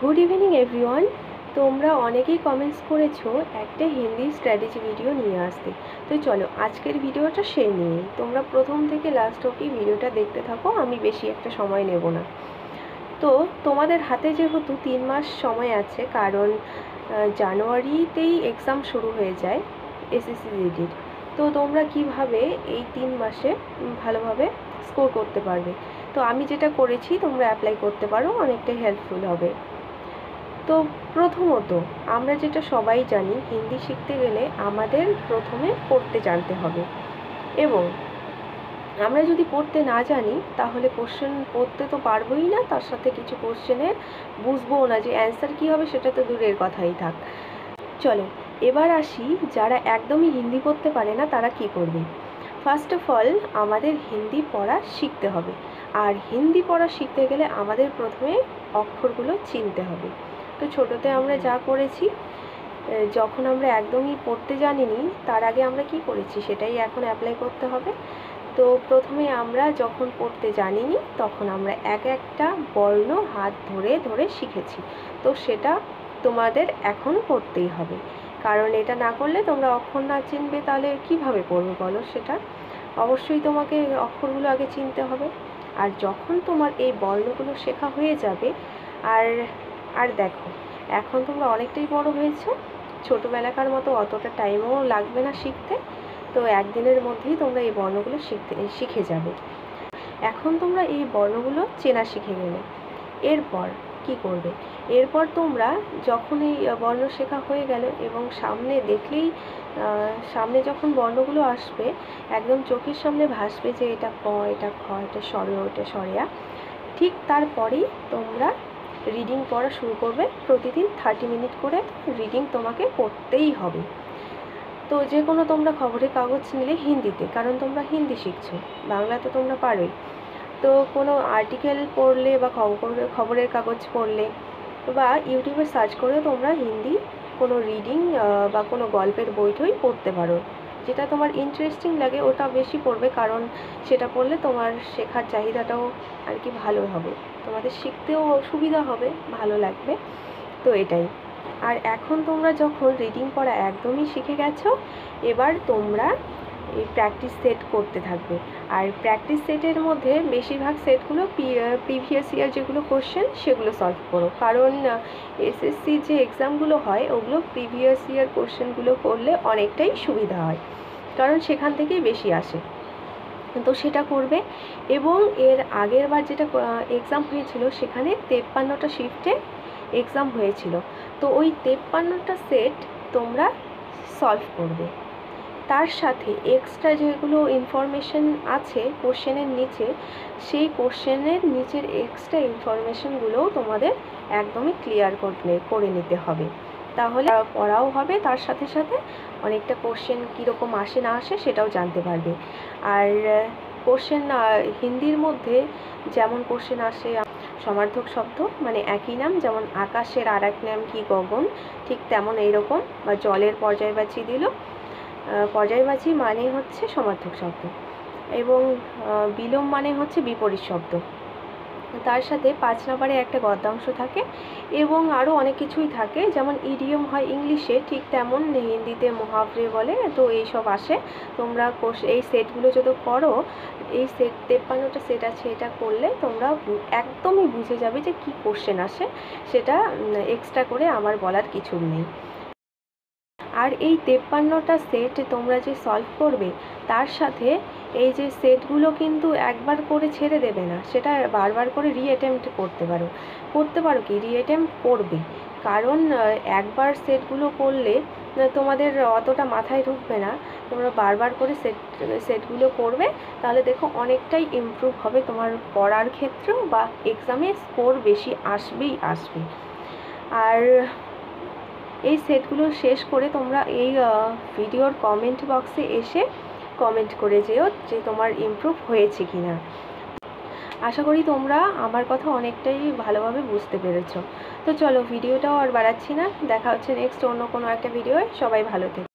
Good evening everyone. তোমরা অনেকেই comments করেছো একটা হিন্দি স্ট্র্যাটেজি ভিডিও নিয়ে আসতে। তো চলো আজকের ভিডিওটা সেই নিয়ে তোমরা প্রথম থেকে লাস্ট অবধি ভিডিওটা দেখতে থাকো, আমি বেশি একটা সময় নেব না। তো তোমাদের হাতে যেহেতু 3 মাস সময় আছে, কারণ জানুয়ারিতেই এক্সাম শুরু হয়ে যায় এসএসসি জিডির। তো তোমরা কিভাবে এই 3 মাসে ভালোভাবে স্কোর করতে পারবে, তো আমি যেটা করেছি তোমরা অ্যাপ্লাই করতে পারো, অনেকটাই হেল্পফুল হবে। তো প্রথমত আমরা যেটা সবাই জানি, হিন্দি শিখতে গেলে আমাদের প্রথমে পড়তে জানতে হবে, এবং আমরা যদি পড়তে না জানি তাহলে কোশ্চেন পড়তে তো পারবোই না, তার সাথে কিছু কোশ্চেনের বুঝবোও না, যে অ্যান্সার কী হবে সেটা তো দূরের কথাই থাক। চলো এবার আসি, যারা একদমই হিন্দি পড়তে পারে না তারা কি করবে। ফার্স্ট অফ অল আমাদের হিন্দি পড়া শিখতে হবে, আর হিন্দি পড়া শিখতে গেলে আমাদের প্রথমে অক্ষরগুলো চিনতে হবে। তো ছোটোতে আমরা যা করেছি, যখন আমরা একদমই পড়তে জানিনি তার আগে আমরা কি করেছি সেটাই এখন অ্যাপ্লাই করতে হবে। তো প্রথমে আমরা যখন পড়তে জানিনি তখন আমরা এক একটা বর্ণ হাত ধরে ধরে শিখেছি, তো সেটা তোমাদের এখন করতেই হবে, কারণ এটা না করলে তোমরা অক্ষর না চিনবে তাহলে কিভাবে পড়বে বলো। সেটা অবশ্যই তোমাকে অক্ষরগুলো আগে চিনতে হবে। আর যখন তোমার এই বর্ণগুলো শেখা হয়ে যাবে, আর আর দেখো এখন তোমরা অনেকটাই বড় হয়েছো, ছোটোবেলাকার মতো অতটা টাইমও লাগবে না শিখতে। তো একদিনের মধ্যেই তোমরা এই বর্ণগুলো শিখে যাবে। এখন তোমরা এই বর্ণগুলো চেনা শিখে গেলে এরপর কি করবে, এরপর তোমরা যখন এই বর্ণ শেখা হয়ে গেল এবং সামনে দেখলেই সামনে যখন বর্ণগুলো আসবে একদম চোখের সামনে ভাসবে যে এটা ক, এটা খ, এটা স্বরে, এটা স্বরেয়া, ঠিক তারপরেই তোমরা রিডিং পড়া শুরু করবে। প্রতিদিন 30 মিনিট করে রিডিং তোমাকে পড়তেই হবে। তো যে কোনো তোমরা খবরের কাগজ নিলে হিন্দিতে, কারণ তোমরা হিন্দি শিখছো, বাংলা তো তোমরা পারোই। তো কোনো আর্টিকেল পড়লে বা খবরের কাগজ পড়লে বা ইউটিউবে সার্চ করে তোমরা হিন্দি কোনো রিডিং বা কোনো গল্পের বইটই পড়তে পারো, যেটা তোমার ইন্টারেস্টিং লাগে ওটা বেশি পড়বে, কারণ সেটা পড়লে তোমার শেখার চাহিদাটাও আর কি ভালো হবে, তোমাদের শিখতেও সুবিধা হবে, ভালো লাগবে। তো এটাই। আর এখন তোমরা যখন রিডিং পড়া একদমই শিখে গেছো, এবার তোমরা এই প্র্যাকটিস সেট করতে থাকবে। আর প্র্যাকটিস সেটের মধ্যে বেশিরভাগ সেটগুলো প্রিভিয়াস ইয়ার যেগুলো কোশ্চেন সেগুলো সলভ করো, কারণ এসএসসি যে এক্সামগুলো হয় ওগুলো প্রিভিয়াস ইয়ার কোশ্চেনগুলো করলে অনেকটাই সুবিধা হয়, কারণ সেখান থেকেই বেশি আসে। তো সেটা করবে। এবং এর আগের বার যেটা এক্সাম হয়েছিল সেখানে 53টা শিফটে এক্সাম হয়েছিল, তো ওই 53টা সেট তোমরা সলভ করবে। তার সাথে এক্সট্রা যেগুলো ইনফরমেশন আছে কোশ্চেনের নিচে, সেই কোশ্চেনের নিচের এক্সট্রা ইনফরমেশনগুলোও তোমাদের একদমই ক্লিয়ার করে নিতে হবে, তাহলে পড়াও হবে, তার সাথে সাথে অনেকটা কোশ্চেন কীরকম আসে না আসে সেটাও জানতে পারবে। আর কোশ্চেন হিন্দির মধ্যে যেমন কোশ্চেন আসে সমার্থক শব্দ, মানে একই নাম, যেমন আকাশের আর এক নাম কি গগন, ঠিক তেমন এইরকম, বা জলের পর্যায়বাচী দিল, পর্যায়বাচী মানে হচ্ছে সমার্থক শব্দ, এবং বিলোম মানে হচ্ছে বিপরীত শব্দ। তার সাথে 5 নম্বরে একটা গদ্যাংশ থাকে, এবং আরও অনেক কিছুই থাকে, যেমন ইডিয়ম হয় ইংলিশে, ঠিক তেমন হিন্দিতে মুহাবরে বলে। তো এইসব আসে। তোমরা এই সেটগুলো যদি করো, এই সেট 53টা সেট আছে, এটা করলে তোমরা একদমই বুঝে যাবে যে কি কোশ্চেন আসে, সেটা এক্সট্রা করে আমার বলার কিছু নেই। আর এই 53টা সেট তোমরা যে সলভ করবে, তার সাথে এই যে সেটগুলো কিন্তু একবার করে ছেড়ে দেবে না, সেটা বারবার করে রিঅ্যাটেম্প্ট করতে পারো কি রিঅ্যাটেম্প্ট করবে, কারণ একবার সেটগুলো করলে তোমাদের অতটা মাথায় ঢুকবে না, তোমরা বারবার করে সেটগুলো করবে, তাহলে দেখো অনেকটাই ইমপ্রুভ হবে তোমার পড়ার ক্ষেত্রেও, বা এক্সামে স্কোর বেশি আসবেই আসবে। আর এই সেটগুলো শেষ করে তোমরা এই ভিডিওর কমেন্ট বক্সে এসে কমেন্ট করে যেও যে তোমার ইমপ্রুভ হয়েছে কি না। আশা করি তোমরা আমার কথা অনেকটাই ভালোভাবে বুঝতে পেরেছো। তো চলো ভিডিওটাও আর বাড়াচ্ছি না, দেখা হচ্ছে নেক্সট অন্য কোনো একটা ভিডিওয়। সবাই ভালো থেকো।